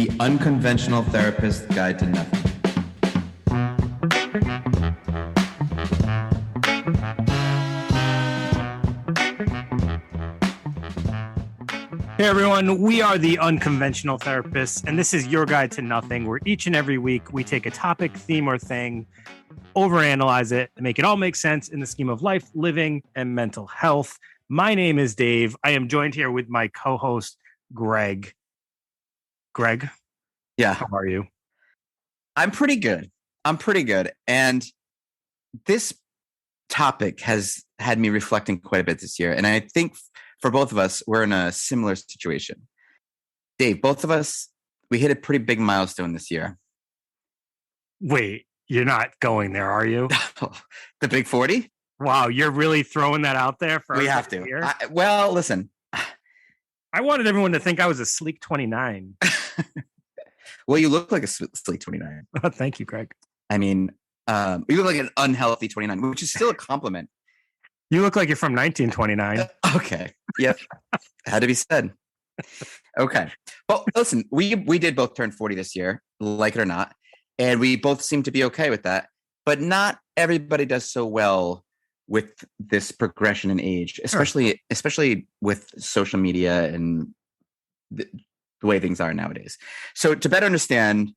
The Unconventional Therapist Guide to Nothing. Hey everyone, we are the Unconventional Therapists, and this is your guide to nothing, where each and every week we take a topic, theme, or thing, overanalyze it, and make it all make sense in the scheme of life, living, and mental health. My name is Dave. I am joined here with my co-host, Greg. Greg? Yeah. How are you? I'm pretty good. And this topic has had me reflecting quite a bit this year. And I think for both of us, we're in a similar situation. Dave, both of us, we hit a pretty big milestone this year. Wait, you're not going there, are you? The big 40? Wow, you're really throwing that out there for We have to. Well, listen. I wanted everyone to think I was a sleek 29. Well, you look like a sleek 29. Thank you, Greg. I mean, you look like an unhealthy 29, which is still a compliment. You look like you're from 1929. Okay. Yep. Had to be said. Okay. Well, listen, we did both turn 40 this year, like it or not. And we both seem to be okay with that. But not everybody does so well with this progression in age, especially with social media and the way things are nowadays. So to better understand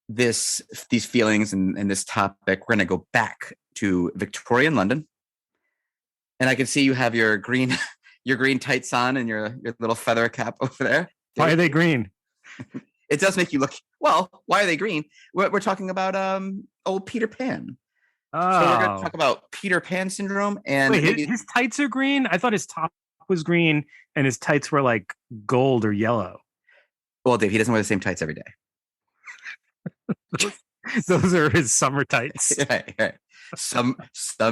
these feelings and this topic, we're going to go back to Victorian London. And I can see you have your green tights on and your little feather cap over there. Why are they green? It does make you look, well, why are they green? We're talking about old Peter Pan. Oh. So we're going to talk about Peter Pan syndrome. And wait, his tights are green? I thought his top was green and his tights were like gold or yellow. Well, Dave, he doesn't wear the same tights every day. Those are his summer tights. Right. Some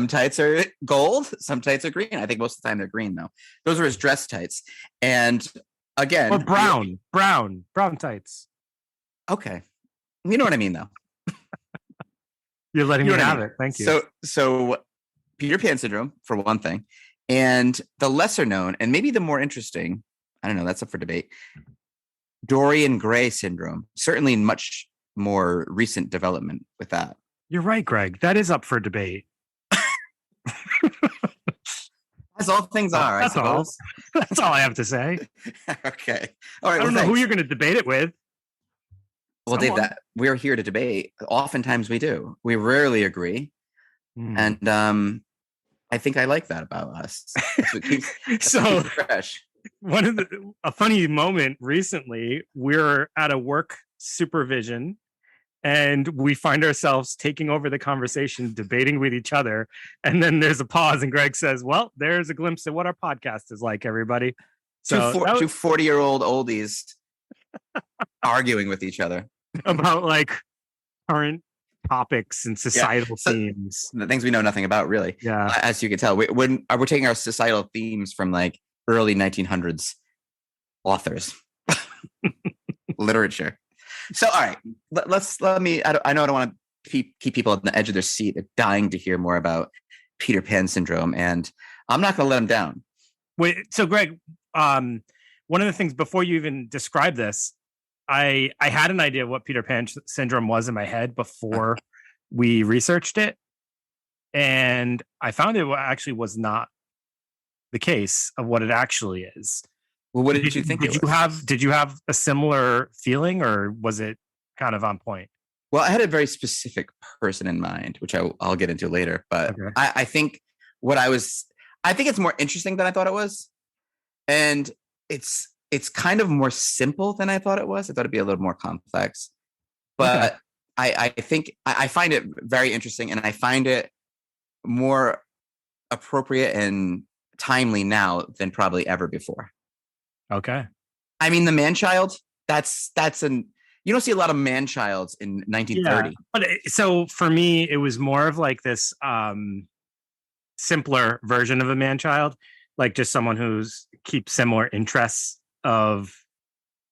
tights are gold, some tights are green. I think most of the time they're green though. Those are his dress tights. And again, or brown tights. Okay. You know what I mean though. You're letting me have it. Thank you. So Peter Pan syndrome for one thing, and the lesser known and maybe the more interesting, I don't know, that's up for debate. Dorian Gray syndrome, certainly much more recent development with that. You're right, Greg. That is up for debate. As all things are, I suppose. That's all I have to say. Okay. All right. I don't know who you're going to debate it with. Well, Dave, we're here to debate. Oftentimes we do. We rarely agree. And I think I like that about us. Keeps fresh. A funny moment recently, we're at a work supervision and we find ourselves taking over the conversation, debating with each other. And then there's a pause and Greg says, well, there's a glimpse of what our podcast is like, everybody. So two 40-year-old oldies arguing with each other about like current topics and societal themes. The things we know nothing about, really. Yeah. As you can tell, we're taking our societal themes from like early 1900s authors, literature. So, all right, I know I don't want to keep people on the edge of their seat, dying to hear more about Peter Pan syndrome, and I'm not going to let them down. Wait, so Greg, one of the things before you even describe this, I had an idea of what Peter Pan syndrome was in my head before we researched it, and I found it actually was not the case of what it actually is. Well, what did you think? Did you have a similar feeling, or was it kind of on point? Well, I had a very specific person in mind, which I'll get into later. But okay. I think it's more interesting than I thought it was, and it's kind of more simple than I thought it was. I thought it'd be a little more complex, but okay. I think I find it very interesting, and I find it more appropriate and timely now than probably ever before. Okay. I mean, the man-child, that's you don't see a lot of man-childs in 1930. Yeah, but so for me, it was more of like this simpler version of a man-child, like just someone who's keeps similar interests of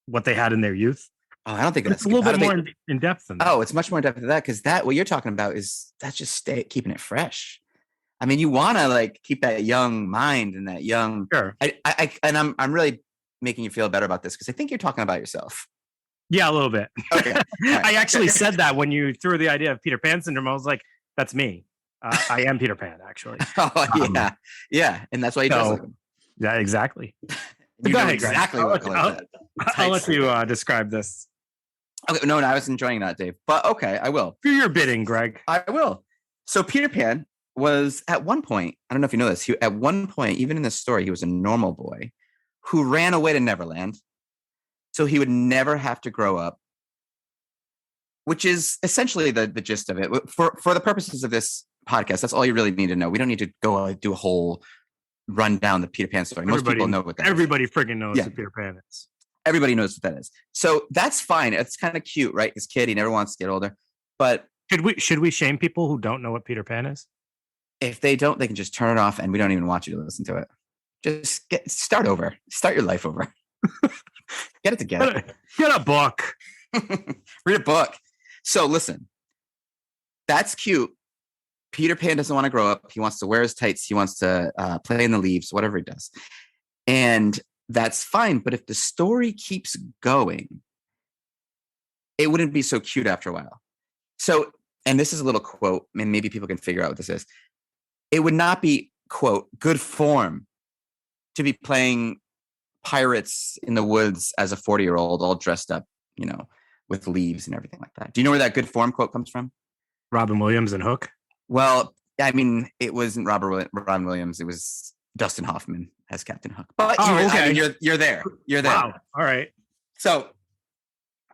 what they had in their youth. Oh, I don't think it's a little bit more in depth than that. Oh, it's much more in depth than that, because what you're talking about that's just keeping it fresh. I mean, you want to like keep that young mind and that young. Sure. I'm really making you feel better about this because I think you're talking about yourself. Yeah, a little bit. Okay. Right. I actually said that when you threw the idea of Peter Pan syndrome. I was like, that's me. I am Peter Pan, actually. Oh, yeah. And that's why he does like him. Yeah, exactly. You know exactly what color that. I'll let you describe this. Okay, no, I was enjoying that, Dave. But okay, I will. Do your bidding, Greg. I will. So Peter Pan was at one point, I don't know if you know this, at one point, even in the story, he was a normal boy who ran away to Neverland. So he would never have to grow up, which is essentially the gist of it. For the purposes of this podcast, that's all you really need to know. We don't need to go do a whole run down the Peter Pan story. Most people know what that is. Everybody freaking knows what Peter Pan is. Everybody knows what that is. So that's fine. It's kind of cute, right? This kid, he never wants to get older. But should we shame people who don't know what Peter Pan is? If they don't, they can just turn it off, and we don't even want you to listen to it. Just start over. Start your life over. Get it together. Get a book. Read a book. So listen, that's cute. Peter Pan doesn't want to grow up. He wants to wear his tights. He wants to play in the leaves, whatever he does. And that's fine. But if the story keeps going, it wouldn't be so cute after a while. So, and this is a little quote, and maybe people can figure out what this is. It would not be, quote, good form to be playing pirates in the woods as a 40-year-old all dressed up, with leaves and everything like that. Do you know where that good form quote comes from? Robin Williams and Hook? Well, I mean, it wasn't Robin Williams. It was Dustin Hoffman as Captain Hook. But you're there. You're there. Wow. All right. So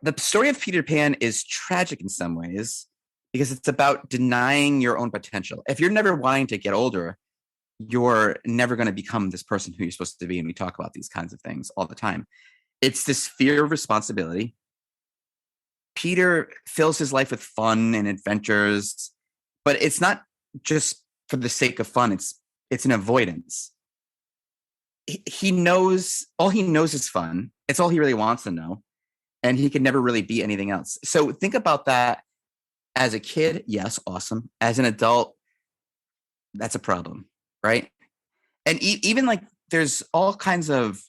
the story of Peter Pan is tragic in some ways because it's about denying your own potential. If you're never wanting to get older, you're never going to become this person who you're supposed to be. And we talk about these kinds of things all the time. It's this fear of responsibility. Peter fills his life with fun and adventures, but it's not just for the sake of fun. It's an avoidance. He knows, all he knows is fun. It's all he really wants to know. And he can never really be anything else. So think about that as a kid. Yes, awesome. As an adult, that's a problem, right? And even like there's all kinds of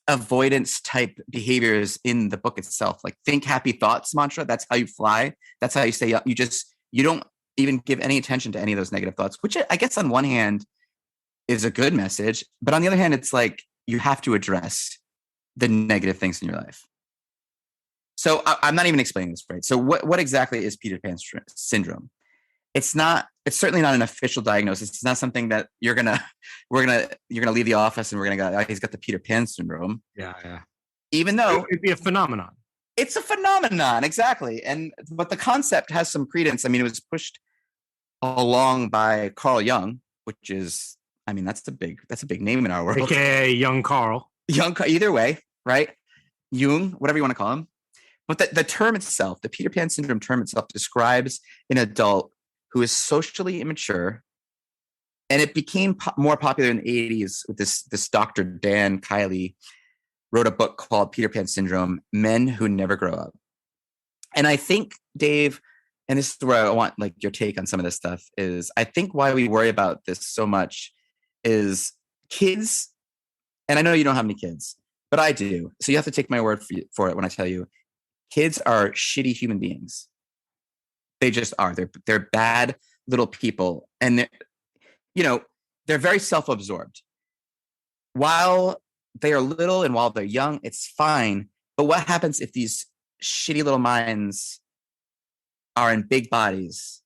avoidance type behaviors in the book itself. Like think happy thoughts mantra. That's how you fly. That's how you stay up. You don't even give any attention to any of those negative thoughts, which I guess on one hand is a good message, but on the other hand, it's like you have to address the negative things in your life. So I'm not even explaining this right. So what exactly is Peter Pan syndrome? It's certainly not an official diagnosis. It's not something that you're gonna leave the office and we're gonna go, oh, he's got the Peter Pan syndrome. Yeah. Even though it'd be a phenomenon. It's a phenomenon, exactly. But the concept has some credence. I mean, it was pushed along by Carl Jung, which is, I mean, that's a big name in our world. AKA Young Carl. Either way, right? Jung, whatever you want to call him. But the term itself, the Peter Pan syndrome term itself, describes an adult who is socially immature. And it became more popular in the 80s with this Dr. Dan Kiley wrote a book called Peter Pan Syndrome, Men Who Never Grow Up. And I think, Dave, and this is where I want like your take on some of this stuff, is I think why we worry about this so much is kids, and I know you don't have any kids, but I do. So you have to take my word for it when I tell you, kids are shitty human beings. They just are. They're bad little people. And they're very self-absorbed. While they are little and while they're young, it's fine. But what happens if these shitty little minds are in big bodies,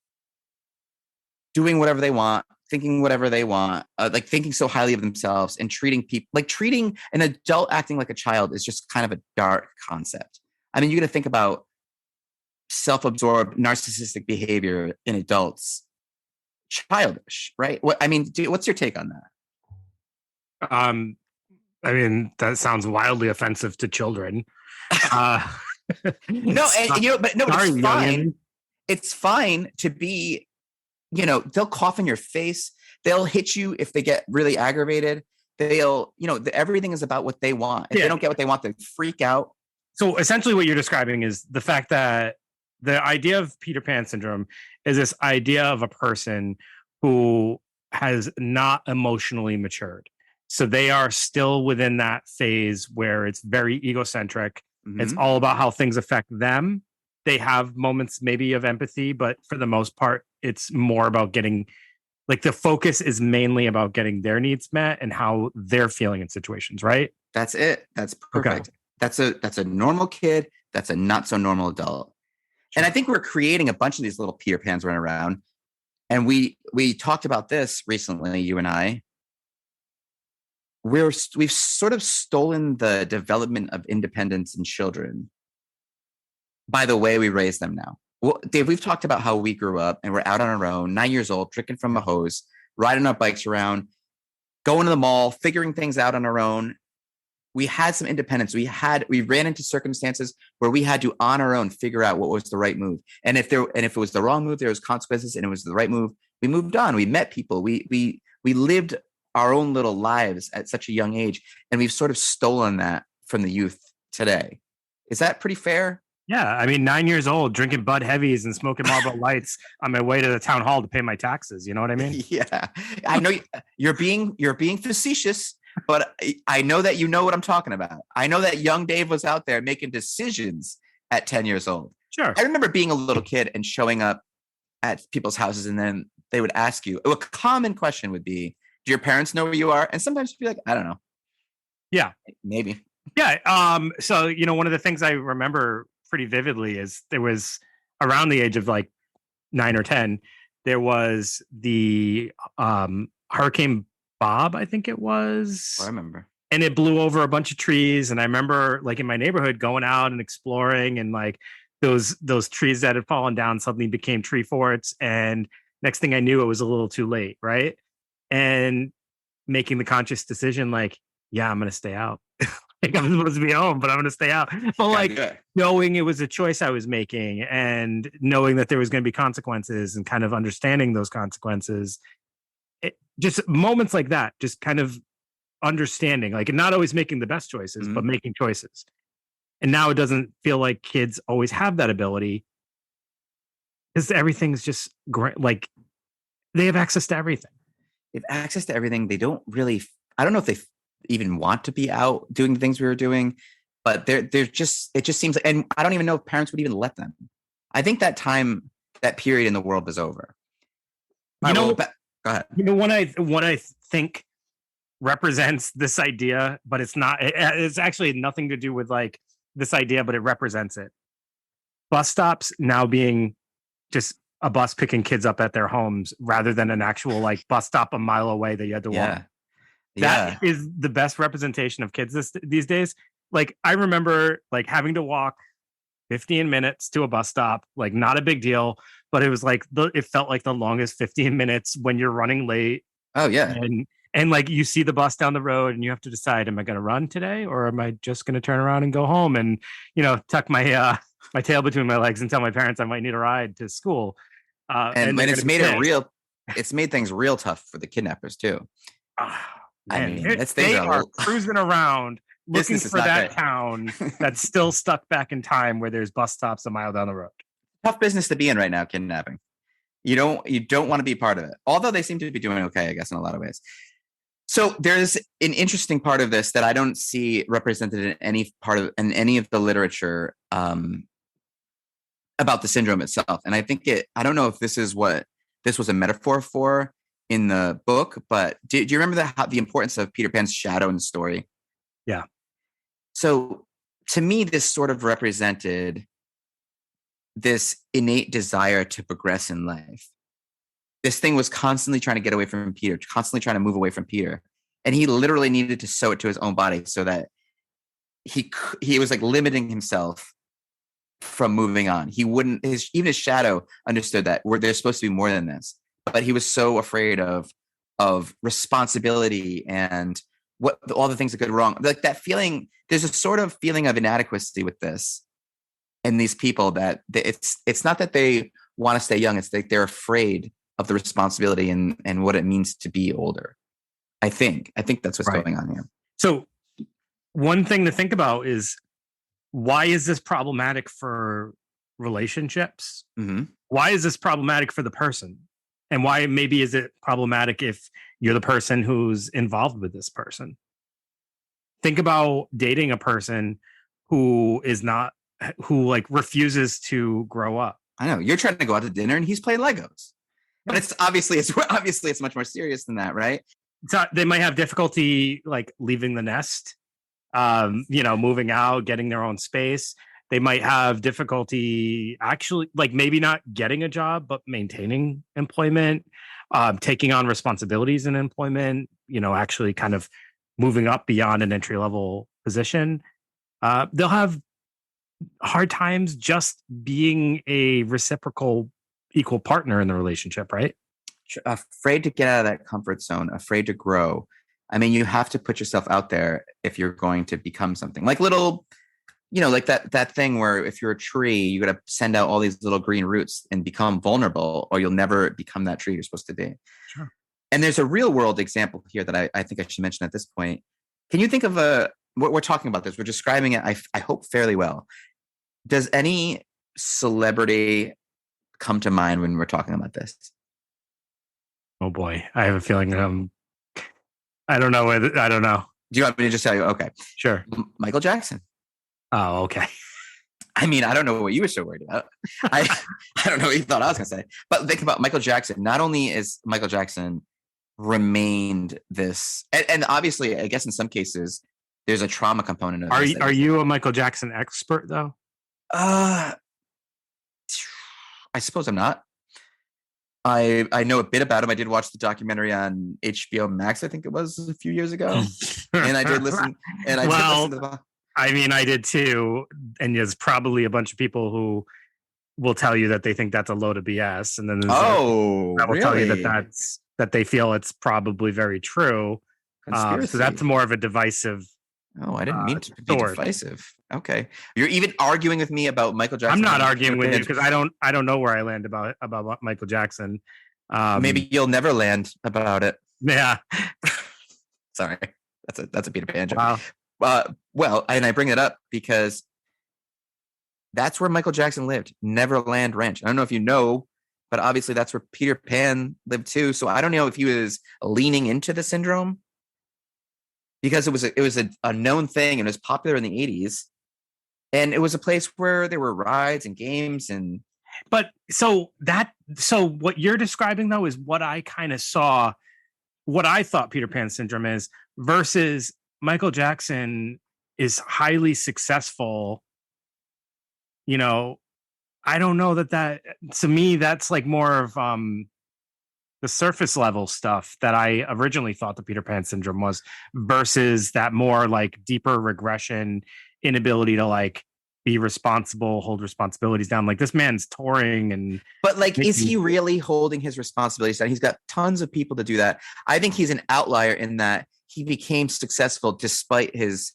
doing whatever they want, thinking whatever they want, like thinking so highly of themselves and treating people, like treating an adult acting like a child is just kind of a dark concept. I mean, you're going to think about self-absorbed narcissistic behavior in adults, childish, right? What's your take on that? I mean, that sounds wildly offensive to children. But it's fine. It's fine to be, they'll cough in your face. They'll hit you if they get really aggravated. They'll, everything is about what they want. If they don't get what they want, they freak out. So essentially what you're describing is the fact that the idea of Peter Pan syndrome is this idea of a person who has not emotionally matured. So they are still within that phase where it's very egocentric. It's Mhm. all about how things affect them. They have moments maybe of empathy, but for the most part, it's more about getting like the focus is mainly about getting their needs met and how they're feeling in situations, right? That's it. That's Okay. perfect. That's a normal kid. That's a not so normal adult. And I Sure. think we're creating a bunch of these little Peter Pans running around. And we talked about this recently, you and I. We've sort of stolen the development of independence in children by the way we raise them now. Well, Dave, we've talked about how we grew up and we're out on our own, 9 years old, drinking from a Yeah. hose, riding our bikes around, going to the mall, figuring things out on our own. We had some independence. We ran into circumstances where we had to on our own figure out what was the right move. And if it was the wrong move, there was consequences, and it was the right move. We moved on. We met people. We lived our own little lives at such a young age, and we've sort of stolen that from the youth today. Is that pretty fair? Yeah. I mean, 9 years old, drinking Bud Heavies and smoking Marlboro Lights on my way to the town hall to pay my taxes. You know what I mean? Yeah, I know you're being facetious, but I know that you know what I'm talking about. I know that young Dave was out there making decisions at 10 years old. Sure. I remember being a little kid and showing up at people's houses, and then they would ask you. A common question would be, "Do your parents know where you are?" And sometimes you'd be like, "I don't know, Yeah. maybe." Yeah. So, one of the things I remember pretty vividly is there was around the age of like 9 or 10, there was the Hurricane Bob, I think it I was, remember. and it blew over a bunch of trees. And I remember like in my neighborhood going out and exploring, and like those trees that had fallen down suddenly became tree forts. And next thing I knew, it was a little too late, right? And making the conscious decision, like, yeah, I'm gonna stay out. Like I'm supposed to be home, but I'm gonna stay out. But Yeah, like good. knowing it was a choice I was making and knowing that there was going to be consequences and kind of understanding those consequences, just moments like that, just kind of understanding, like, and not always making the best choices, but Mhm. making choices. And now it doesn't feel like kids always have that ability because everything's just great. Like they have access to everything. They have access to everything. They don't really. I don't know if they even want to be out doing the things we were doing, but they're just. It just seems like, and I don't even know if parents would even let them. I think that period in the world is over. All You right. Well, know, go ahead. what I think represents this idea, but it's not. It's actually nothing to do with like this idea, but it represents it. Bus stops now being just a bus picking kids up at their homes rather than an actual like bus stop a mile away that you had to walk. Yeah. That Yeah. is the best representation of kids these days. Like I remember like having to walk 15 minutes to a bus stop, like not a big deal, but it was like it felt like the longest 15 minutes when you're running late Oh yeah. and like you see the bus down the road and you have to decide, am I going to run today or am I just going to turn around and go home and tuck my my tail between my legs and tell my parents I might need a ride to school. And And they're when going it's to be made it pissed. real, it's made things real tough for the kidnappers too. Ah, I man, mean, that's things they are are cruising around looking business is for not that great. town that's still stuck back in time where there's bus stops a mile down the road. Tough business to be in right now, kidnapping. You don't want to be part of it. Although they seem to be doing okay, I guess, in a lot of ways. So there's an interesting part of this that I don't see represented in any of the literature about the syndrome itself. And I think I don't know if this is what this was a metaphor for in the book, but do you remember the importance of Peter Pan's shadow in the story? Yeah. So to me, this sort of represented this innate desire to progress in life. This thing was constantly trying to get away from Peter, constantly trying to move away from Peter. And he literally needed to sew it to his own body so that he was like limiting himself from moving on. He wouldn't, even his shadow understood that there's supposed to be more than this, but he was so afraid of responsibility and all the things that could go wrong. Like that feeling, there's a sort of feeling of inadequacy with this and these people that it's not that they want to stay young. It's like they're afraid of the responsibility and what it means to be older. I think that's what's Right. going on here. So one thing to think about is, why is this problematic for relationships? Mm-hmm. Why is this problematic for the person? And why maybe is it problematic if you're the person who's involved with this person? Think about dating a person who is not, who like refuses to grow up. I know you're trying to go out to dinner and he's playing Legos, but it's obviously it's much more serious than that, right? So they might have difficulty like leaving the nest, moving out, getting their own space. They might have difficulty actually, like maybe not getting a job, but maintaining employment, taking on responsibilities in employment, actually kind of moving up beyond an entry level position. They'll have hard times just being a reciprocal equal partner in the relationship, right? Afraid to get out of that comfort zone, afraid to grow. I mean, you have to put yourself out there if you're going to become something like little, like that thing where if you're a tree, you got to send out all these little green roots and become vulnerable, or you'll never become that tree you're supposed to be. Sure. And there's a real world example here that I think I should mention at this point. Can you think of what we're talking about this? We're describing it, I hope, fairly well. Does any celebrity come to mind when we're talking about this? Oh boy, I have a feeling. I don't know. I don't know. Do you want me to just tell you? Okay, sure. Michael Jackson. Oh, okay. I mean, I don't know what you were so worried about. I don't know what you thought I was going to say. But think about Michael Jackson. Not only is Michael Jackson remained this, and obviously, I guess in some cases, there's a trauma component of this. Are you a Michael Jackson expert though? I suppose I'm not. I know a bit about him. I did watch the documentary on HBO Max, I think it was a few years ago. And I did listen. And I did listen to the. I mean, I did too. And there's probably a bunch of people who will tell you that they think that's a load of BS. And then that will tell you that they feel it's probably very true. So that's more of a divisive. Oh, I didn't mean to be divisive. Okay, you're even arguing with me about Michael Jackson. I'm not arguing with you because I don't know where I land about Michael Jackson. Maybe you'll never land about it. Yeah. Sorry, that's a Peter Pan joke. Wow. Well, and I bring it up because that's where Michael Jackson lived, Neverland Ranch. I don't know if you know, but obviously that's where Peter Pan lived too. So I don't know if he was leaning into the syndrome, because it was a known thing and it was popular in the 80s. And it was a place where there were rides and games so what you're describing though is what I kind of saw, what I thought Peter Pan syndrome is, versus Michael Jackson is highly successful. I don't know that to me, that's like more of the surface level stuff that I originally thought the Peter Pan syndrome was, versus that more like deeper regression, inability to like be responsible, hold responsibilities down. Like this man's touring but like, is he really holding his responsibilities down? He's got tons of people to do that. I think he's an outlier in that he became successful despite his,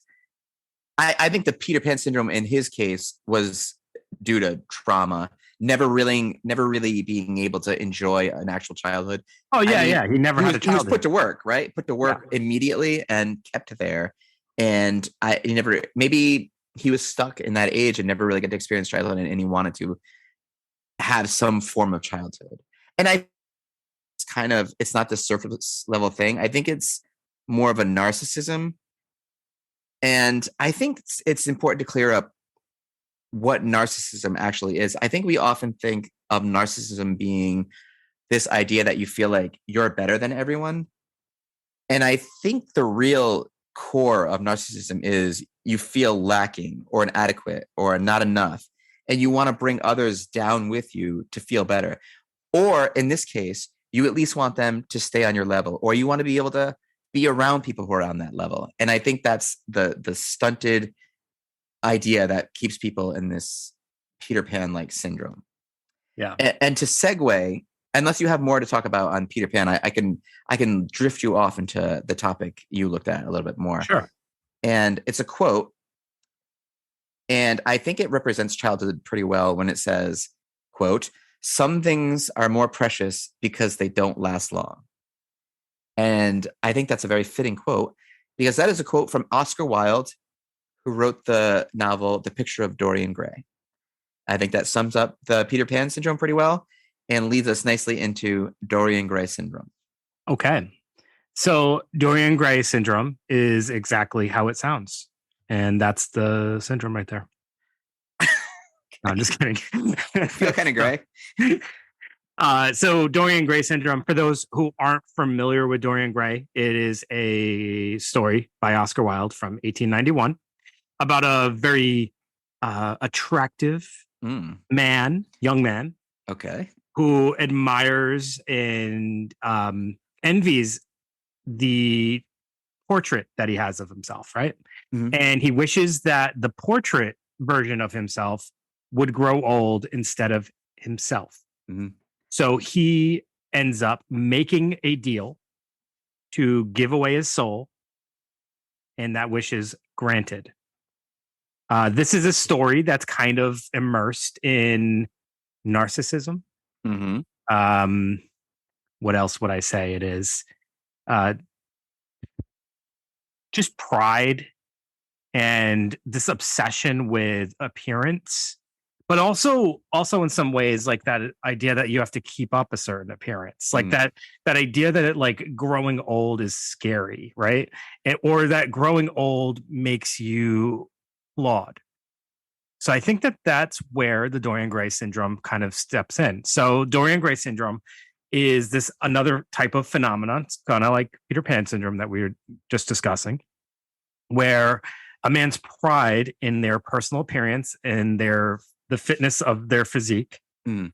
I think the Peter Pan syndrome in his case was due to trauma. Never really being able to enjoy an actual childhood. Oh yeah, He never had a childhood. He was put to work, right? Put to work immediately and kept there. And maybe he was stuck in that age and never really got to experience childhood, and he wanted to have some form of childhood. And it's not the surface level thing. I think it's more of a narcissism. And I think it's important to clear up what narcissism actually is. I think we often think of narcissism being this idea that you feel like you're better than everyone. And I think the real core of narcissism is you feel lacking or inadequate or not enough, and you want to bring others down with you to feel better. Or in this case, you at least want them to stay on your level, or you want to be able to be around people who are on that level. And I think that's the stunted idea that keeps people in this Peter Pan-like syndrome. Yeah. And to segue, unless you have more to talk about on Peter Pan, I can drift you off into the topic you looked at a little bit more. Sure. And it's a quote, and I think it represents childhood pretty well when it says, quote, "Some things are more precious because they don't last long." And I think that's a very fitting quote, because that is a quote from Oscar Wilde, who wrote the novel The Picture of Dorian Gray. I think that sums up the Peter Pan syndrome pretty well and leads us nicely into Dorian Gray syndrome. Okay. So Dorian Gray syndrome is exactly how it sounds. And that's the syndrome right there. No, I'm just kidding. Feel kind of gray. So Dorian Gray syndrome, for those who aren't familiar with Dorian Gray, it is a story by Oscar Wilde from 1891 about a very attractive Mm, young man, okay. who admires and envies the portrait that he has of himself, right? Mhm. And he wishes that the portrait version of himself would grow old instead of himself. Mhm. So he ends up making a deal to give away his soul, and that wish is granted. This is a story that's kind of immersed in narcissism. Mhm. Um, what else would I say? It is uh, just pride and this obsession with appearance, but also in some ways like that idea that you have to keep up a certain appearance, like Mm. that idea that it, like growing old is scary, right? Or that growing old makes you flawed. So I think that that's where the Dorian Gray syndrome kind of steps in. So Dorian Gray syndrome is this another type of phenomenon. It's kind of like Peter Pan syndrome that we were just discussing, where a man's pride in their personal appearance and the fitness of their physique Mm.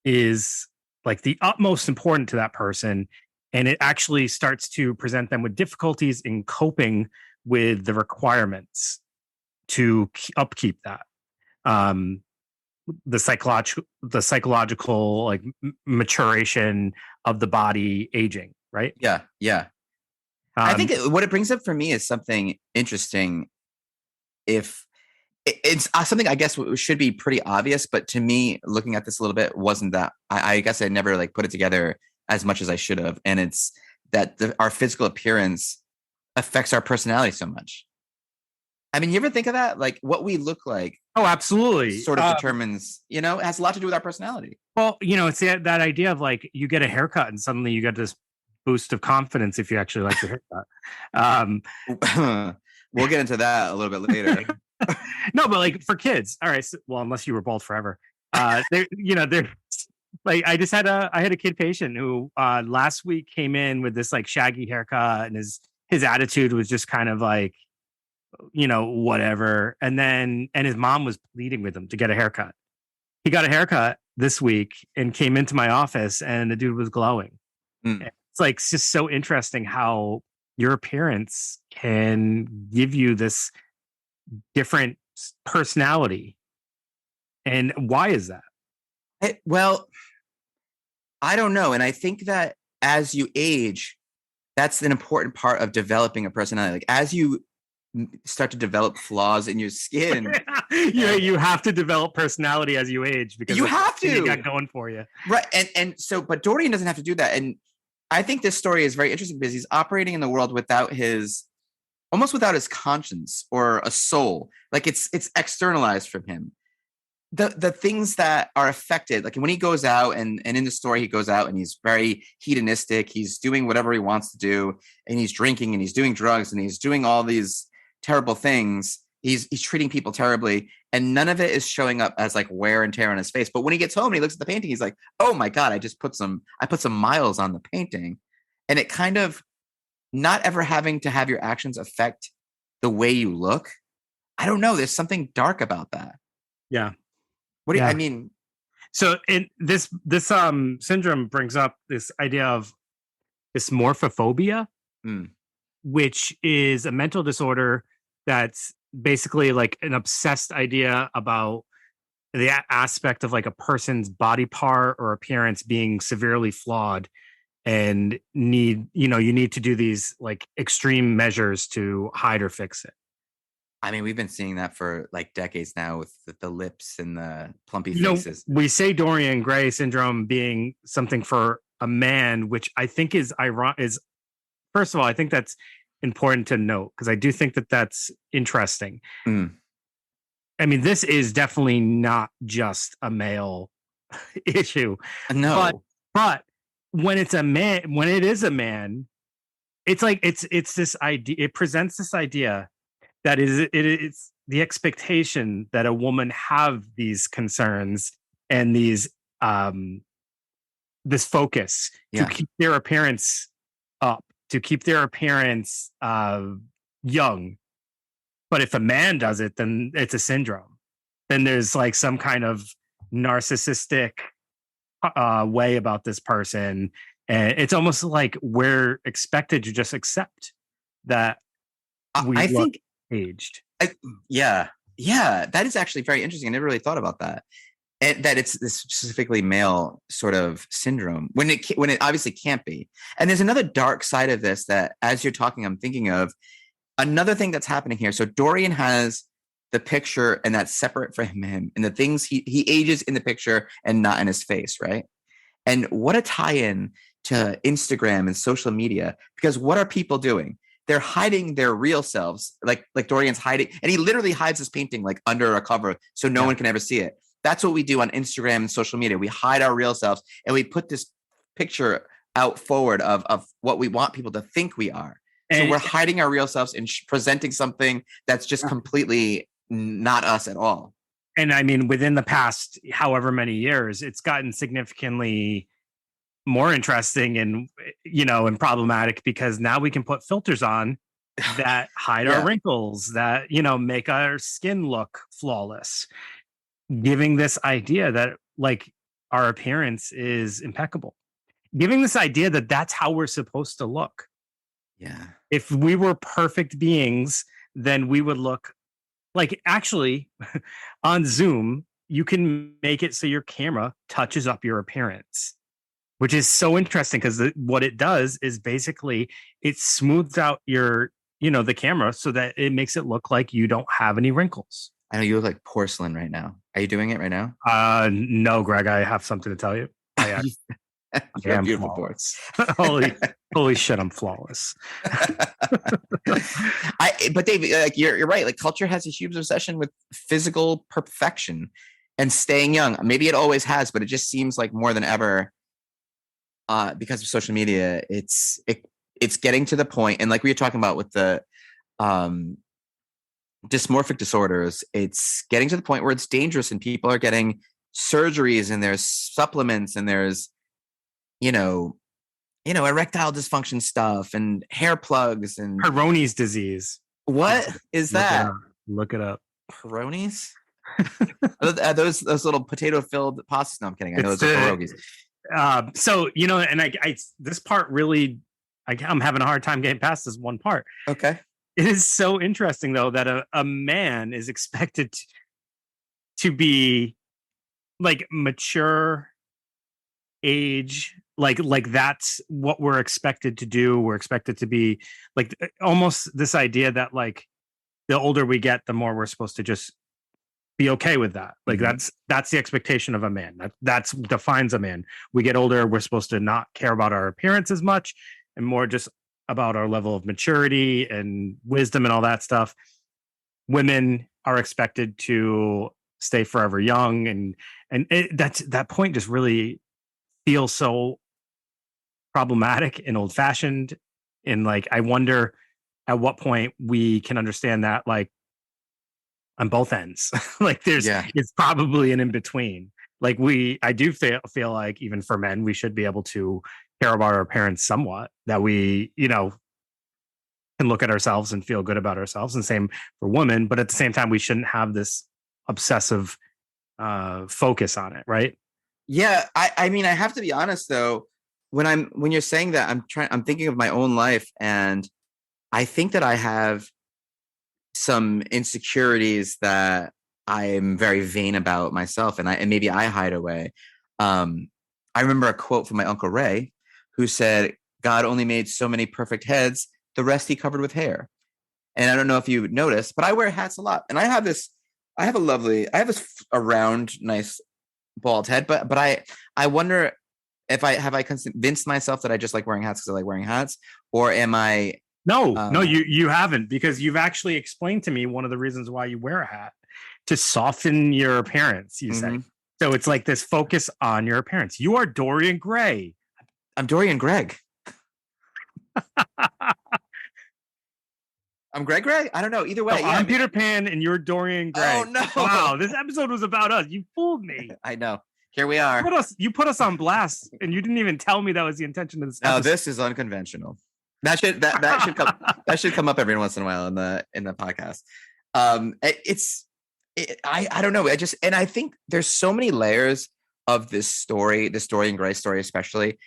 is like the utmost important to that person, and it actually starts to present them with difficulties in coping with the requirements to upkeep that. um the psychological like maturation of the body aging, right? Yeah, yeah. I um think what it brings up for me is something interesting. If it's something I guess should be pretty obvious, but to me, looking at this a little bit, wasn't that. I guess I never like put it together as much as I should have, and it's that our physical appearance affects our personality so much. I mean, you ever think of that? Like what we look like oh, absolutely. sort of determines, it has a lot to do with our personality. Well, it's that idea of like you get a haircut and suddenly you get this boost of confidence if you actually like your haircut. Um, We'll get into that a little bit later. no, but like for kids, all right. So, well, unless you were bald forever, they're like I had a kid patient who last week came in with this like shaggy haircut, and his attitude was just kind of like whatever. And his mom was pleading with him to get a haircut. He got a haircut this week and came into my office, and the dude was glowing. Mm. It's like it's just so interesting how your appearance can give you this different personality. And why is that? Well, I don't know. And I think that as you age, that's an important part of developing a personality. Like as you start to develop flaws in your skin. You have to develop personality as you age because you have to. You got going for you. Right. And so, but Dorian doesn't have to do that. And I think this story is very interesting because he's operating in the world almost without his conscience or a soul. Like it's externalized from him. The things that are affected, like when he goes out and in the story, he goes out and he's very hedonistic. He's doing whatever he wants to do, and he's drinking and he's doing drugs and he's doing all these terrible things. He's treating people terribly, and none of it is showing up as like wear and tear on his face. But when he gets home and he looks at the painting, he's like, "Oh my God, I put some miles on the painting," and it kind of not ever having to have your actions affect the way you look. I don't know. There's something dark about that. Yeah. What do you, I mean? So this syndrome brings up this idea of dysmorphophobia, which is a mental disorder that's basically like an obsessed idea about the aspect of like a person's body part or appearance being severely flawed, and you need to do these like extreme measures to hide or fix it. I mean, we've been seeing that for like decades now with the lips and the plumpy faces. We say Dorian Gray syndrome being something for a man, which I think is ironic. First of all, I think that's important to note because I do think that that's interesting. Mm. I mean, this is definitely not just a male issue. No, but when it is a man, it's like it's this idea. It presents this idea that it's the expectation that a woman have these concerns and these this focus to Yeah. keep their appearance up, to keep their appearance young. But if a man does it, then it's a syndrome. Then there's like some kind of narcissistic way about this person. And it's almost like we're expected to just accept that we I look think, aged. yeah, yeah, that is actually very interesting. I never really thought about that. And that it's this specifically male sort of syndrome when it obviously can't be. And there's another dark side of this that, as you're talking, I'm thinking of another thing that's happening here. So Dorian has the picture, and that's separate from him, and the things he ages in the picture and not in his face, right? And what a tie-in to Instagram and social media, because what are people doing? They're hiding their real selves, like Dorian's hiding, and he literally hides his painting like under a cover so no one can ever see it. That's what we do on Instagram and social media. We hide our real selves and we put this picture out forward of what we want people to think we are. So we're hiding our real selves and presenting something that's just completely not us at all. And I mean, within the past however many years, it's gotten significantly more interesting and and problematic, because now we can put filters on that hide our wrinkles, that make our skin look flawless, giving this idea that like our appearance is impeccable, giving this idea that that's how we're supposed to look. Yeah. If we were perfect beings, then we would look like, actually, on Zoom, you can make it so your camera touches up your appearance, which is so interesting, because what it does is basically it smooths out the camera so that it makes it look like you don't have any wrinkles. I know you look like porcelain right now. Are you doing it right now? No, Greg, I have something to tell you. I You're beautiful, boys. holy shit, I'm flawless. But Dave, like you're right. Like culture has a huge obsession with physical perfection and staying young. Maybe it always has, but it just seems like more than ever, because of social media, it's getting to the point, and like we were talking about with the dysmorphic disorders, it's getting to the point where it's dangerous, and people are getting surgeries, and there's supplements, and there's erectile dysfunction stuff and hair plugs and Peyronie's disease. What is that? Look it up. Peyronie's? those little potato filled pastas. No, I'm kidding. I know those are pierogies. So and I this part really, I'm having a hard time getting past this one part. Okay. It is so interesting though that a man is expected to be like mature age, like that's what we're expected to do. We're expected to be like almost this idea that like the older we get, the more we're supposed to just be okay with that. Like that's the expectation of a man. That's defines a man. We get older, we're supposed to not care about our appearance as much and more just about our level of maturity and wisdom and all that stuff. Women are expected to stay forever young, and that point just really feels so problematic and old fashioned. And like, I wonder at what point we can understand that, like, on both ends. Like it's probably an in between. Like I do feel like even for men, we should be able to care about our appearance somewhat, that we, can look at ourselves and feel good about ourselves, and same for women. But at the same time, we shouldn't have this obsessive focus on it. Right. Yeah. I mean, I have to be honest though, when you're saying that, I'm thinking of my own life, and I think that I have some insecurities that I'm very vain about myself, and maybe I hide away. I remember a quote from my Uncle Ray, who said, "God only made so many perfect heads, the rest he covered with hair." And I don't know if you noticed, but I wear hats a lot, and I have this a round, nice bald head, but I wonder if I convinced myself that I just like wearing hats because I like wearing hats, or am I? No, you haven't, because you've actually explained to me one of the reasons why you wear a hat: to soften your appearance, you say. So it's like this focus on your appearance. You are Dorian Gray. I'm Dorian Greg. I'm Greg. I don't know. Either way, So I'm Peter Pan and you're Dorian Gray. Oh no! Wow, this episode was about us. You fooled me. I know. Here we are. You put us on blast, and you didn't even tell me that was the intention of this episode. No, this is unconventional. That should come up every once in a while in the podcast. I don't know. I think there's so many layers of this story, the Dorian Gray story, especially.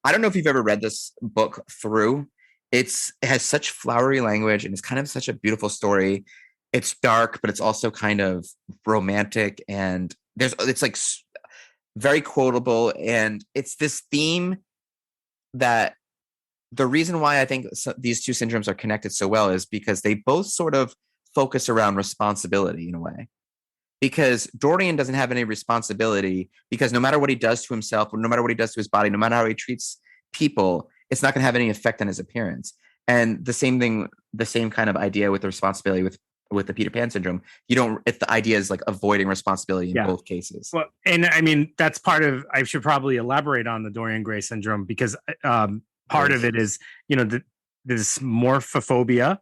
I don't know if you've ever read this book through. It has such flowery language and it's kind of such a beautiful story. It's dark, but it's also kind of romantic, and it's like very quotable. And it's this theme that the reason why I think these two syndromes are connected so well is because they both sort of focus around responsibility in a way. Because Dorian doesn't have any responsibility, because no matter what he does to himself, or no matter what he does to his body, no matter how he treats people, it's not going to have any effect on his appearance. And the same kind of idea with the responsibility with the Peter Pan syndrome. The idea is like avoiding responsibility in both cases. Well, and I mean, that's part of, I should probably elaborate on the Dorian Gray syndrome, because part of it is, this morphophobia,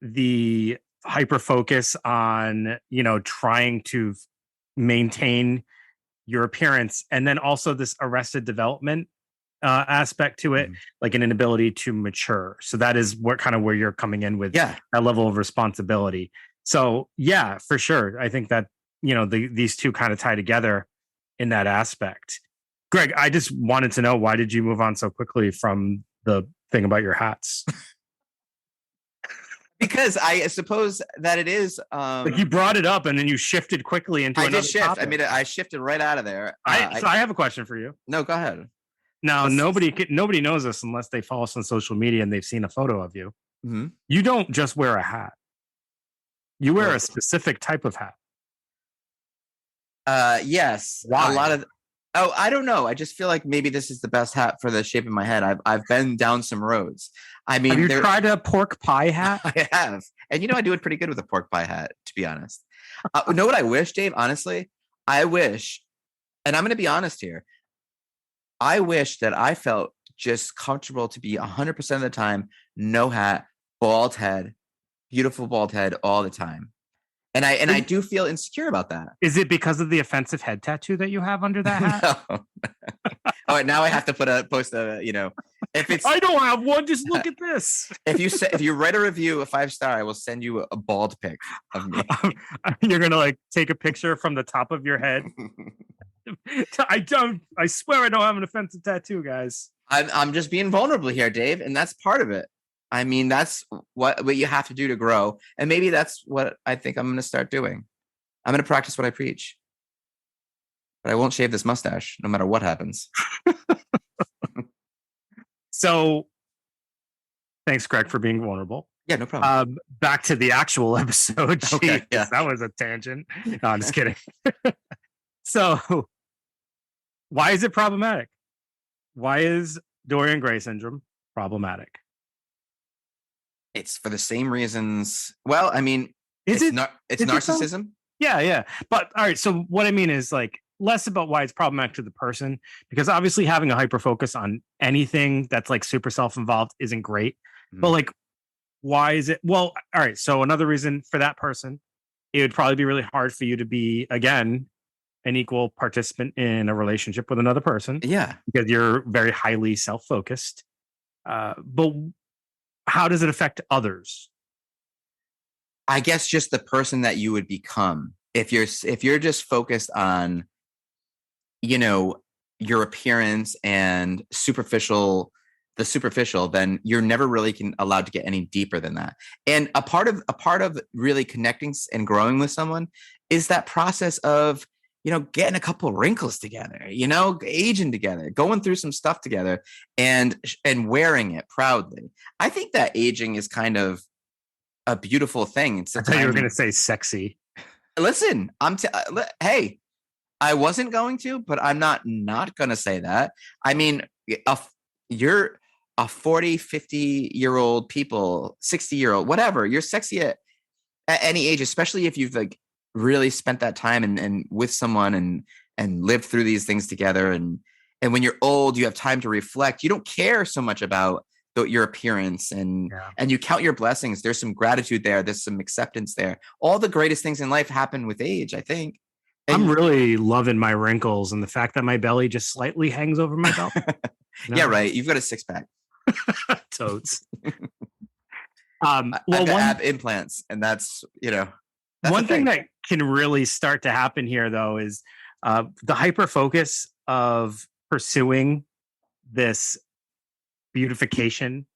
the hyper focus on, trying to maintain your appearance, and then also this arrested development aspect to it, like an inability to mature. So that is where you're coming in with that level of responsibility. So yeah, for sure. I think that, these two kind of tie together in that aspect. Greg, I just wanted to know, why did you move on so quickly from the thing about your hats? Because I suppose that it is like you brought it up and then you shifted quickly into another topic. I mean, I shifted right out of there. So I have a question for you. No, go ahead. Now, nobody knows this unless they follow us on social media and they've seen a photo of you. Mm-hmm. You don't just wear a hat. You wear a specific type of hat. Yes. Why? I don't know. I just feel like maybe this is the best hat for the shape of my head. I've been down some roads. I mean, have you tried a pork pie hat? I have. And I do it pretty good with a pork pie hat, to be honest. Know what I wish, Dave? Honestly, I wish, and I'm going to be honest here, I wish that I felt just comfortable to be 100% of the time, no hat, bald head, beautiful bald head all the time. And I do feel insecure about that. Is it because of the offensive head tattoo that you have under that hat? No. All right, now I have to post a, if it's. I don't have one. Just look at this. If you write a review, a 5-star, I will send you a bald pic of me. You're gonna take a picture from the top of your head. I swear I don't have an offensive tattoo, guys. I'm just being vulnerable here, Dave, and that's part of it. I mean, that's what you have to do to grow. And maybe that's what I think I'm going to start doing. I'm going to practice what I preach. But I won't shave this mustache no matter what happens. So thanks, Greg, for being vulnerable. Yeah, no problem. Back to the actual episode. Okay, yeah. That was a tangent. No, I'm just kidding. So why is it problematic? Why is Dorian Gray syndrome problematic? It's for the same reasons. Well, I mean, it's narcissism. Yeah. But all right. So what I mean is less about why it's problematic to the person, because obviously having a hyper focus on anything that's super self-involved isn't great. Mm-hmm. But why is it? Well, all right. So another reason for that person, it would probably be really hard for you to be, again, an equal participant in a relationship with another person. Yeah. Because you're very highly self-focused. But how does it affect others? I guess just the person that you would become. If you're just focused on, your appearance and the superficial, then you're never really allowed to get any deeper than that. And a part of really connecting and growing with someone is that process of, getting a couple wrinkles together, aging together, going through some stuff together and wearing it proudly. I think that aging is kind of a beautiful thing. It's I thought you were going to say sexy. Listen, hey, I wasn't going to, but I'm not going to say that. I mean, you're a 40, 50-year-old people, 60-year-old, whatever. You're sexy at any age, especially if you've really spent that time and with someone and lived through these things together. And when you're old, you have time to reflect. You don't care so much about your appearance and Yeah. and you count your blessings. There's some gratitude there. There's some acceptance there. All the greatest things in life happen with age, I think. I'm And really loving my wrinkles and the fact that my belly just slightly hangs over my belt. yeah, right. You've got a six pack. Totes. I've Well, got ab implants, and that's that's one a thing that can really start to happen here, though, is the hyper focus of pursuing this beautification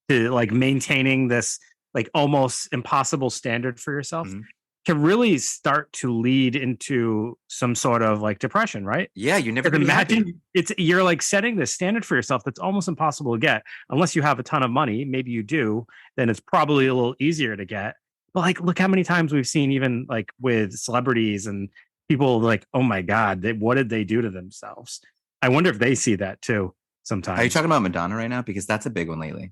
to like maintaining this like almost impossible standard for yourself Mhm. can really start to lead into some sort of like depression, right? Yeah, you're never Because gonna be happy. imagine you're like setting this standard for yourself that's almost impossible to get unless you have a ton of money. Maybe you do, then it's probably a little easier to get. But like, look how many times we've seen even like with celebrities and people like, oh my god, what did they do to themselves? I wonder if they see that too Are you sometimes. talking about Madonna right now? Because that's a big one lately.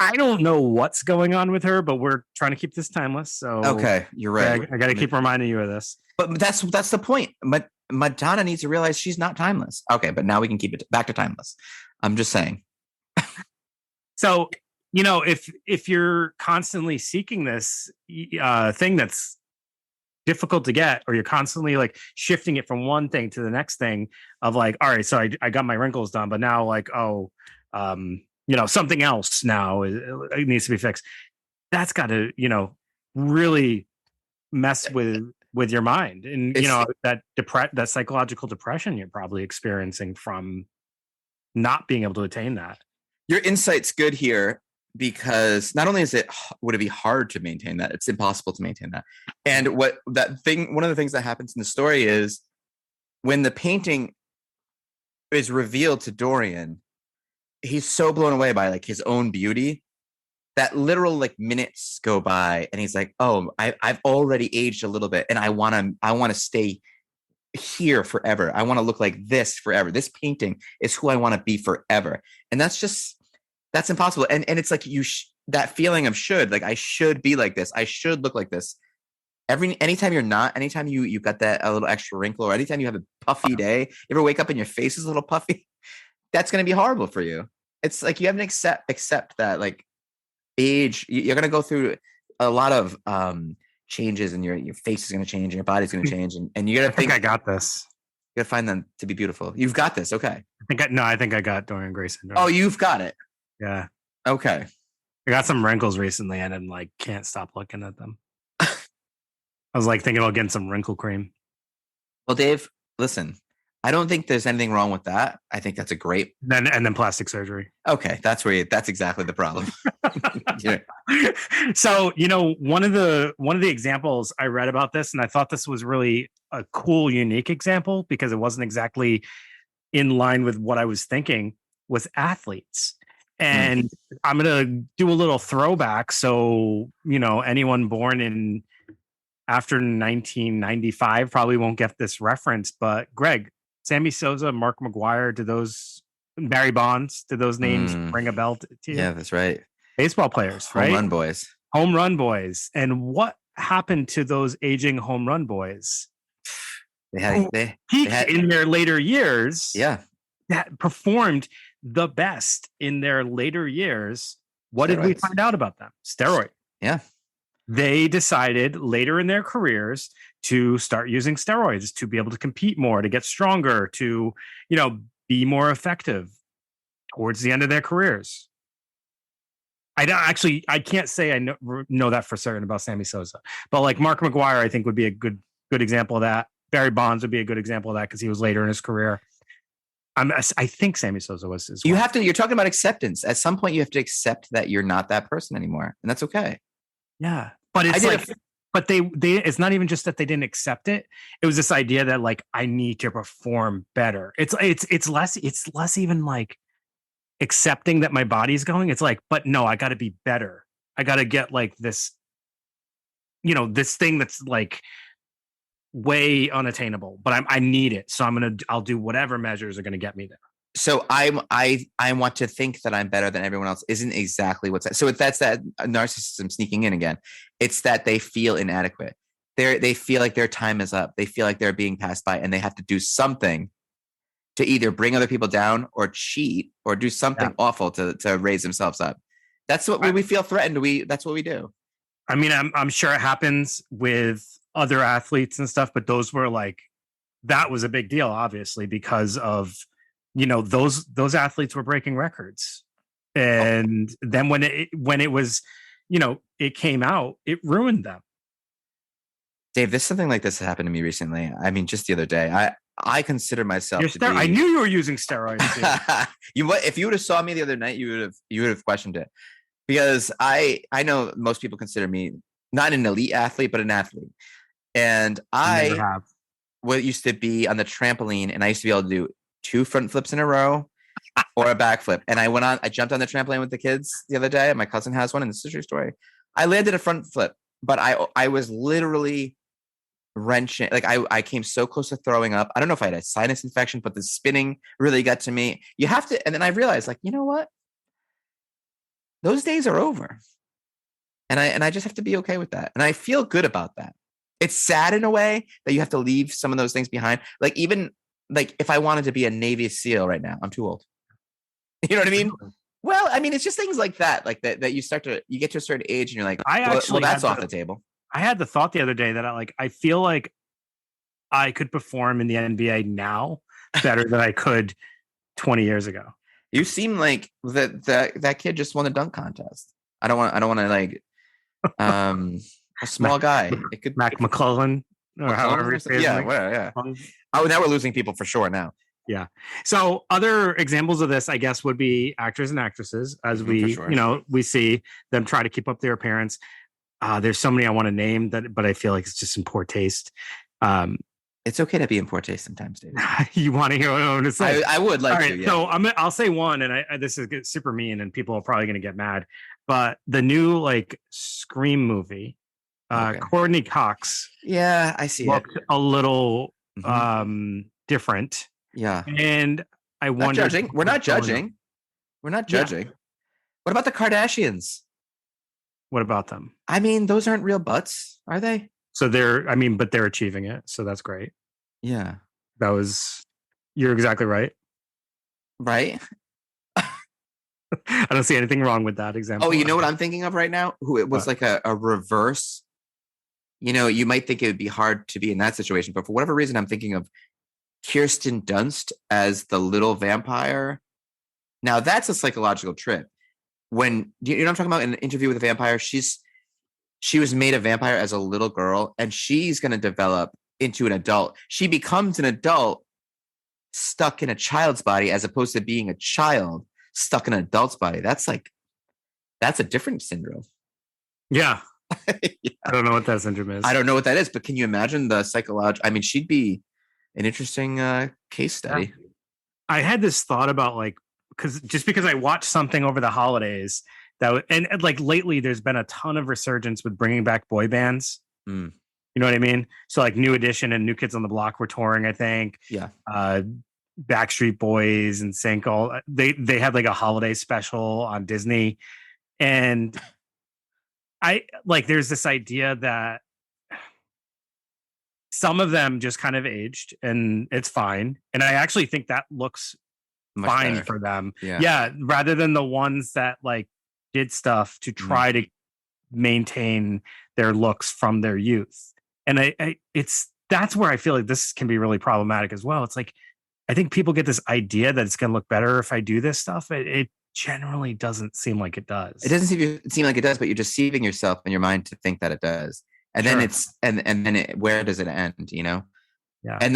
I don't know what's going on with her, but we're trying to keep this timeless. So Okay, you're right. I got to keep reminding you of this. But that's the point. Madonna needs to realize she's not timeless. Okay, but now we can keep it back to timeless. I'm just saying. So, if you're constantly seeking this thing that's difficult to get, or you're constantly like shifting it from one thing to the next thing of like, all right, so I got my wrinkles done, but now like, something else now it needs to be fixed. That's got to, really mess with your mind, and that psychological depression you're probably experiencing from not being able to attain that. Your insight's good here because not only would it be hard to maintain that, it's impossible to maintain that. And one of the things that happens in the story is when the painting is revealed to Dorian, he's so blown away by like his own beauty that literal like minutes go by and he's like, oh, I've already aged a little bit and I want to stay here forever. I want to look like this forever. This painting is who I want to be forever. And that's impossible. And it's like that feeling of like I should be like this. I should look like this. Anytime you're not, anytime you got that a little extra wrinkle, or anytime you have a puffy day, you ever wake up and your face is a little puffy, that's going to be horrible for you. It's like you have to accept that like age, you're going to go through a lot of changes, and your face is going to change and your body's going to change, and you got to think I got this. You got to find them to be beautiful. You've got this. Okay. I think I got Dorian Gray syndrome. Oh, you've got it. Yeah. Okay. I got some wrinkles recently and I'm like, can't stop looking at them. I was like thinking about getting some wrinkle cream. Well, Dave, listen, I don't think there's anything wrong with that. I think that's a great. And then plastic surgery. Okay. That's exactly the problem. Yeah. So, one of the examples I read about this, and I thought this was really a cool, unique example because it wasn't exactly in line with what I was thinking, was athletes. And I'm going to do a little throwback. So, anyone born in after 1995 probably won't get this reference, but Greg, Sammy Sosa, Mark McGwire, Barry Bonds, did those names ring a bell to you? Yeah, that's right. Baseball players, right? Home run boys. And what happened to those aging home run boys? They peaked in their later years. Yeah. That performed the best in their later years. What did we find out about them? Steroid. Yeah. They decided later in their careers to start using steroids to be able to compete more, to get stronger, to, be more effective towards the end of their careers. I can't say I know that for certain about Sammy Sosa, but like Mark McGwire, I think would be a good example of that. Barry Bonds would be a good example of that because he was later in his career. I think Sammy Sosa was as well. You're talking about acceptance. At some point you have to accept that you're not that person anymore. And that's okay. Yeah. But it's but they it's not even just that they didn't accept it. It was this idea that like, I need to perform better. It's less even like accepting that my body's going. It's like, but no, I got to be better. I got to get like this, this thing that's like way unattainable, but I need it. So I'll do whatever measures are going to get me there. So I want to think that I'm better than everyone else isn't exactly what's that. So that's that narcissism sneaking in again. It's that they feel inadequate. They feel like their time is up. They feel like they're being passed by and they have to do something to either bring other people down or cheat or do something awful to raise themselves up. That's what when we feel threatened. That's what we do. I mean, I'm sure it happens with other athletes and stuff, but those were like, that was a big deal, obviously, because of, those athletes were breaking records. And then when it was, it came out, it ruined them. Dave, this something like this happened to me recently. I mean, just the other day, I consider myself to be... I knew you were using steroids. If you would have saw me the other night, you would have questioned it, because I know most people consider me not an elite athlete, but an athlete. And I used to be on the trampoline, and I used to be able to do 2 front flips in a row or a back flip. And I jumped on the trampoline with the kids the other day. My cousin has one, and this is a true story. I landed a front flip, but I was literally wrenching. Like I came so close to throwing up. I don't know if I had a sinus infection, but the spinning really got to me. You have to, and then I realized, like, you know what? Those days are over. And I just have to be okay with that. And I feel good about that. It's sad in a way that you have to leave some of those things behind. Like, even like if I wanted to be a Navy SEAL right now, I'm too old. You know what I mean? Well, I mean, it's just things like that you get to a certain age and you're like, well, that's off the table. I had the thought the other day that I feel like I could perform in the NBA now better than I could 20 years ago. You seem like that kid just won a dunk contest. I don't want to like a small guy. It could Mac McClellan or however. Yeah. Oh, now we're losing people for sure now. Yeah. So other examples of this, I guess, would be actors and actresses, as we see them try to keep up their appearance. There's so many I want to name but I feel like it's just in poor taste. It's okay to be in poor taste sometimes, Dave. You want to hear what I'm going to say? I would like to. Yeah. So I'll say one, and this is super mean, and people are probably going to get mad. But the new like Scream movie, Courtney Cox. Yeah, I see. Looked a little different. Yeah, and I wonder. We're not judging. We're not judging. Yeah. What about the Kardashians? What about them? I mean, those aren't real butts, are they? So but they're achieving it. So that's great. Yeah. You're exactly right. Right. I don't see anything wrong with that example. Oh, you know what I'm thinking of right now? Who it was like a reverse. You might think it would be hard to be in that situation, but for whatever reason, I'm thinking of Kirsten Dunst as the little vampire. Now that's a psychological trip. When you know what I'm talking about, in an interview with a vampire, she was made a vampire as a little girl, and she's going to develop into an adult. She becomes an adult stuck in a child's body, as opposed to being a child stuck in an adult's body. That's a different syndrome. Yeah. Yeah. I don't know what that syndrome is. I don't know what that is, but can you imagine the psychological? I mean, she'd be an interesting case study. Yeah. I had this thought about because I watched something over the holidays and like lately there's been a ton of resurgence with bringing back boy bands. You know what I mean? So like New Edition and New Kids on the Block were touring, I think. Yeah. Backstreet Boys and Sync, they had like a holiday special on Disney. And there's this idea that some of them just kind of aged and it's fine. And I actually think that looks much fine better for them. Yeah. Rather than the ones that like did stuff to try to maintain their looks from their youth. And that's where I feel like this can be really problematic as well. It's like, I think people get this idea that it's going to look better if I do this stuff. It generally doesn't seem like it does. It doesn't seem like it does, but you're deceiving yourself in your mind to think that it does. And then where does it end? Yeah. And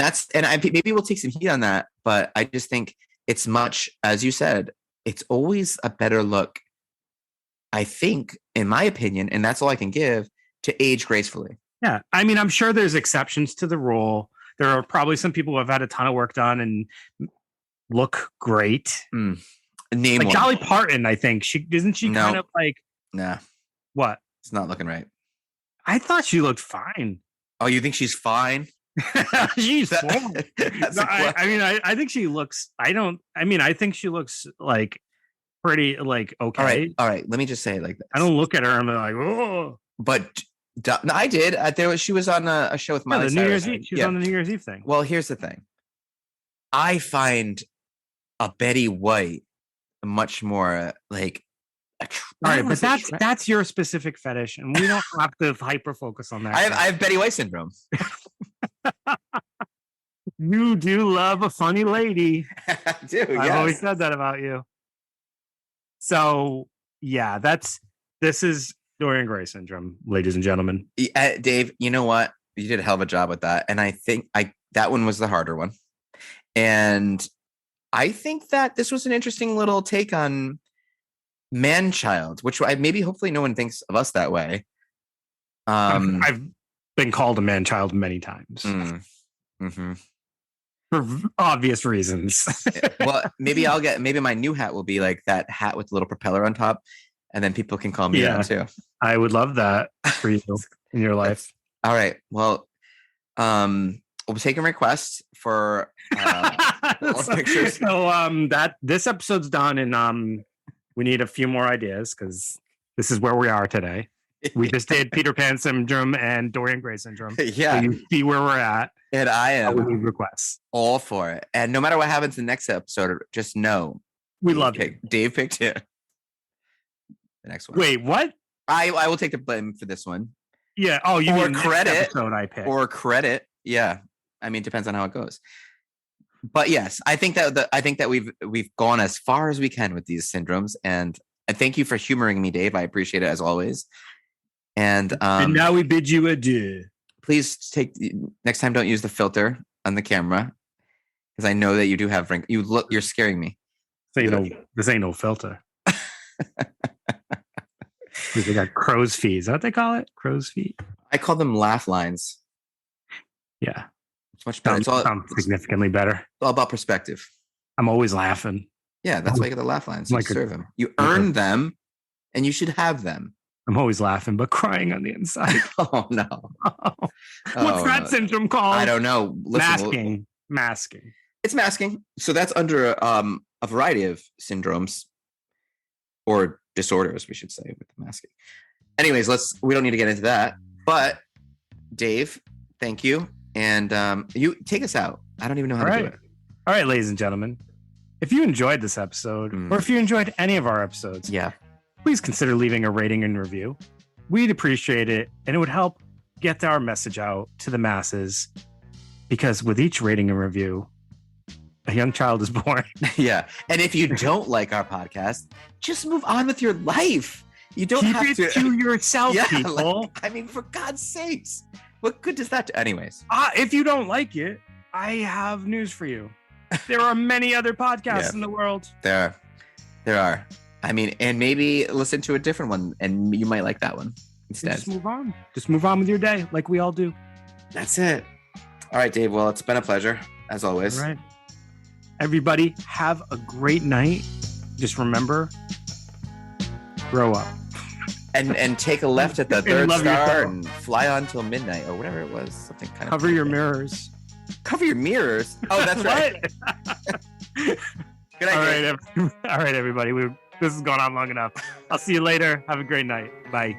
maybe we'll take some heat on that, but I just think it's much, as you said, it's always a better look, I think, in my opinion, and that's all I can give, to age gracefully. Yeah. I mean, I'm sure there's exceptions to the rule. There are probably some people who have had a ton of work done and look great. Name like one. Dolly Parton, I think. Isn't she kind of like... Nah. What? It's not looking right. I thought she looked fine. Oh, you think she's fine? She's fine. I think she looks... I think she looks like pretty like okay. All right. Let me just say it like this. I don't look at her and I'm like, oh. But no, I did. She was on a show with Miley Cyrus. New Year's Eve. She was on the New Year's Eve thing. Well, here's the thing. I find a Betty White much more like. All right, but that's your specific fetish, and we don't have to hyper focus on that. I have Betty White syndrome. You do love a funny lady. I do. I've always said that about you. So yeah, this is Dorian Gray syndrome, ladies and gentlemen. Dave, you know what? You did a hell of a job with that, and I think that one was the harder one. And I think that this was an interesting little take on man-child, which maybe hopefully no one thinks of us that way. I've been called a man-child many times. Mm-hmm. For obvious reasons. Well, maybe my new hat will be like that hat with the little propeller on top, and then people can call me that too. I would love that for you in your life. All right. Well, we'll be taking requests for pictures. So this episode's done, and we need a few more ideas because this is where we are today. We just did Peter Pan syndrome and Dorian Gray syndrome. Yeah. So you see where we're at. And I am we need requests. All for it. And no matter what happens in the next episode, just know we love you. Dave picked it. The next one. Wait, what? I will take the blame for this one. Yeah. Oh, you or mean credit episode I picked. Or credit. Yeah. I mean, it depends on how it goes. But yes, I think that we've gone as far as we can with these syndromes, and I thank you for humoring me, Dave. I appreciate it as always. And now we bid you adieu. Please next time. Don't use the filter on the camera because I know that you do have wrinkles. You're scaring me. This ain't no filter. They got crow's feet. Is that what they call it? Crow's feet. I call them laugh lines. Yeah. It's much better. Sounds significantly better. It's all about perspective. I'm always laughing. Yeah, that's why you get the laugh lines. You serve them. You earn them, and you should have them. I'm always laughing, but crying on the inside. Oh, no. What's that syndrome called? I don't know. Listen, masking. It's masking. So that's under a variety of syndromes or disorders, we should say, with the masking. Anyways, we don't need to get into that. But Dave, thank you. And you take us out. I don't even know how to do it. All right, ladies and gentlemen. If you enjoyed this episode, or if you enjoyed any of our episodes, please consider leaving a rating and review. We'd appreciate it, and it would help get our message out to the masses. Because with each rating and review, a young child is born. Yeah. And if you don't like our podcast, just move on with your life. You don't Keep have it to yourself, people. For God's sakes. What good does that do? Anyways. If you don't like it, I have news for you. There are many other podcasts in the world. There are. I mean, and maybe listen to a different one, and you might like that one instead. Just move on. Just move on with your day, like we all do. That's it. All right, Dave. Well, it's been a pleasure, as always. All right. Everybody, have a great night. Just remember, grow up. And take a left at the third star and fly on till midnight, or whatever it was. Something kind of. Cover your mirrors. Cover your mirrors? Oh, that's right. Good night. All right, everybody. This has gone on long enough. I'll see you later. Have a great night. Bye.